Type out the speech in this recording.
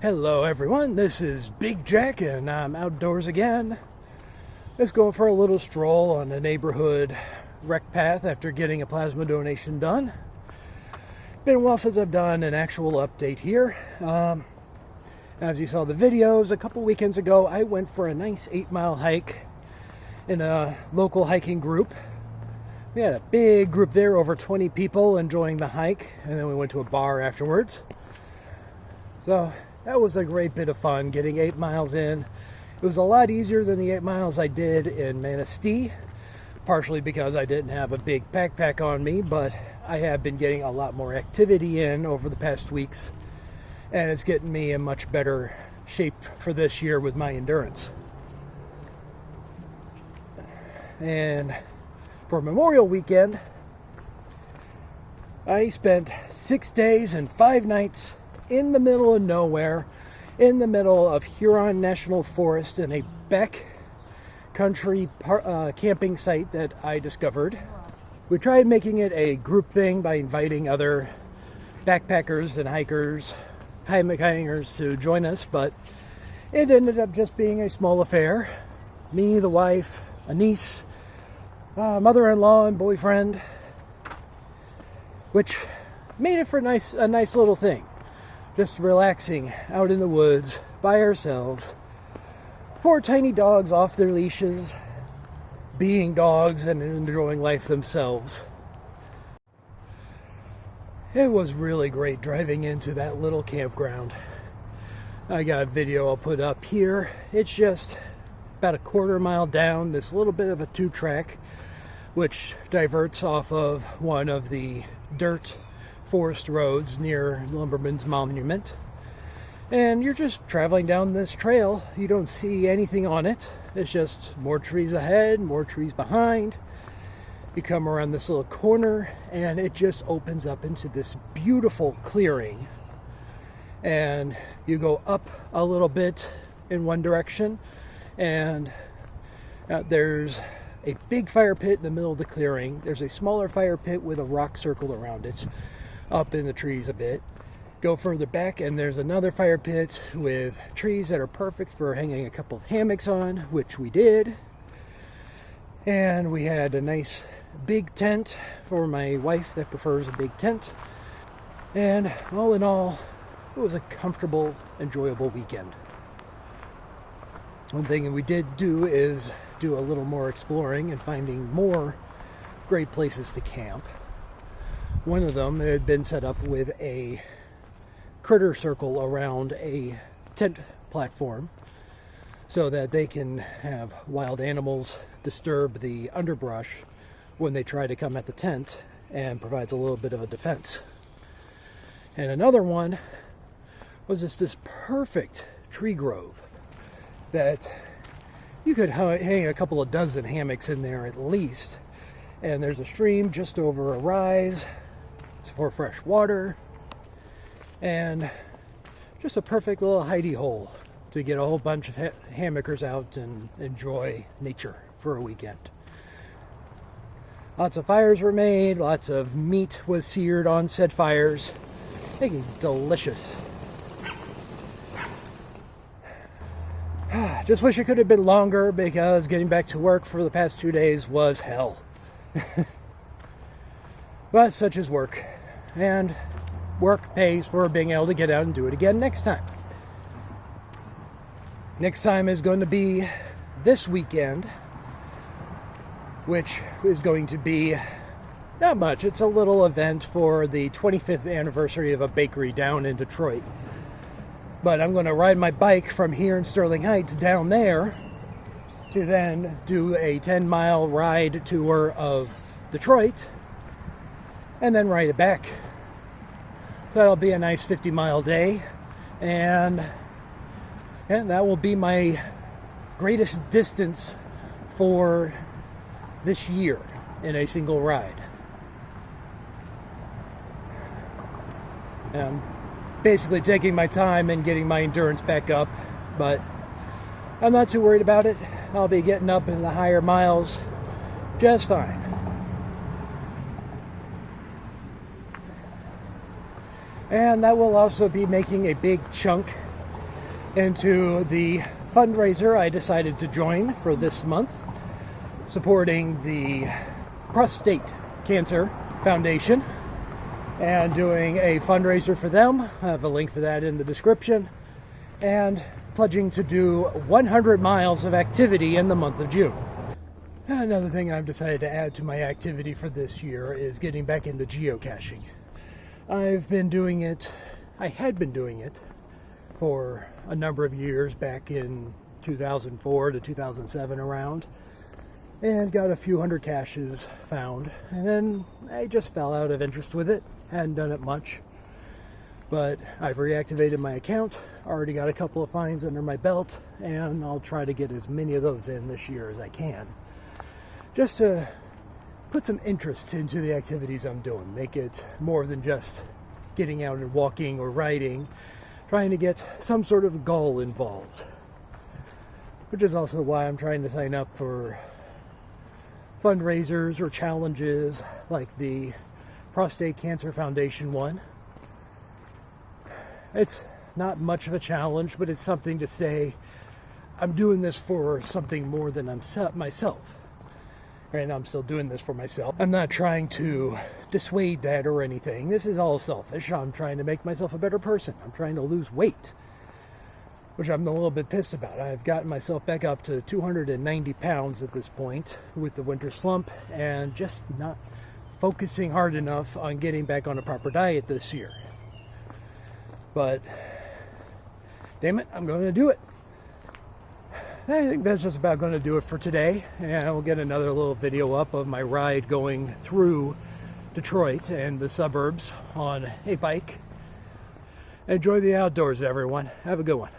Hello everyone, this is Big Jack and I'm outdoors again. Just going for a little stroll on the neighborhood rec path after getting a plasma donation done. Been a while since I've done an actual update here. As you saw the videos, a couple weekends ago I went for a nice 8-mile hike in a local hiking group. We had a big group there, over 20 people enjoying the hike, and then we went to a bar afterwards. So that was a great bit of fun, getting 8 miles in. It was a lot easier than the 8 miles I did in Manistee, partially because I didn't have a big backpack on me, but I have been getting a lot more activity in over the past weeks, and it's getting me in much better shape for this year with my endurance. And for Memorial Weekend, I spent 6 days and 5 nights in the middle of nowhere, in the middle of Huron National Forest, in a backcountry camping site that I discovered. We tried making it a group thing by inviting other backpackers and hikers, hikers to join us, but it ended up just being a small affair. Me, the wife, a niece, mother-in-law, and boyfriend, which made it for a nice little thing. Just relaxing out in the woods by ourselves. 4 tiny dogs off their leashes, being dogs and enjoying life themselves. It was really great driving into that little campground. I got a video I'll put up here. It's just about a quarter mile down this little bit of a tube track, which diverts off of one of the dirt forest roads near Lumberman's Monument. And you're just traveling down this trail. You don't see anything on it. It's just more trees ahead, more trees behind. You come around this little corner and it just opens up into this beautiful clearing. And you go up a little bit in one direction, and there's a big fire pit in the middle of the clearing. There's a smaller fire pit with a rock circle around it, up in the trees a bit. Go further back and there's another fire pit with trees that are perfect for hanging a couple of hammocks on, which we did. And we had a nice big tent for my wife that prefers a big tent. And all in all, it was a comfortable, enjoyable weekend. One thing we did do is do a little more exploring and finding more great places to camp. One of them had been set up with a critter circle around a tent platform so that they can have wild animals disturb the underbrush when they try to come at the tent, and provides a little bit of a defense. And another one was just this perfect tree grove that you could hang a couple of dozen hammocks in there at least. And there's a stream just over a rise for fresh water, and just a perfect little hidey hole to get a whole bunch of hammockers out and enjoy nature for a weekend. Lots of fires were made, lots of meat was seared on said fires, making delicious. Just wish it could have been longer, because getting back to work for the past 2 days was hell. But such is work, and work pays for being able to get out and do it again next time. Next time is going to be this weekend, which is going to be not much. It's a little event for the 25th anniversary of a bakery down in Detroit. But I'm going to ride my bike from here in Sterling Heights down there to then do a 10-mile ride tour of Detroit, and then ride it back. So that'll be a nice 50-mile day, and that will be my greatest distance for this year in a single ride. I'm basically taking my time and getting my endurance back up, but I'm not too worried about it. I'll be getting up in the higher miles just fine. And that will also be making a big chunk into the fundraiser I decided to join for this month, supporting the Prostate Cancer Foundation and doing a fundraiser for them. I have a link for that in the description, and pledging to do 100 miles of activity in the month of June. Another thing I've decided to add to my activity for this year is getting back into geocaching. I had been doing it for a number of years back in 2004 to 2007 around, and got a few hundred caches found, and then I just fell out of interest with it. Hadn't done it much, but I've reactivated my account, already got a couple of finds under my belt, and I'll try to get as many of those in this year as I can, just to put some interest into the activities I'm doing, make it more than just getting out and walking or riding, trying to get some sort of goal involved, which is also why I'm trying to sign up for fundraisers or challenges like the Prostate Cancer Foundation one. It's not much of a challenge, but it's something to say I'm doing this for something more than myself. And I'm still doing this for myself. I'm not trying to dissuade that or anything. This is all selfish. I'm trying to make myself a better person. I'm trying to lose weight, which I'm a little bit pissed about. I've gotten myself back up to 290 pounds at this point with the winter slump, and just not focusing hard enough on getting back on a proper diet this year. But damn it, I'm going to do it. I think that's just about going to do it for today, and we'll get another little video up of my ride going through Detroit and the suburbs on a bike. Enjoy the outdoors, everyone. Have a good one.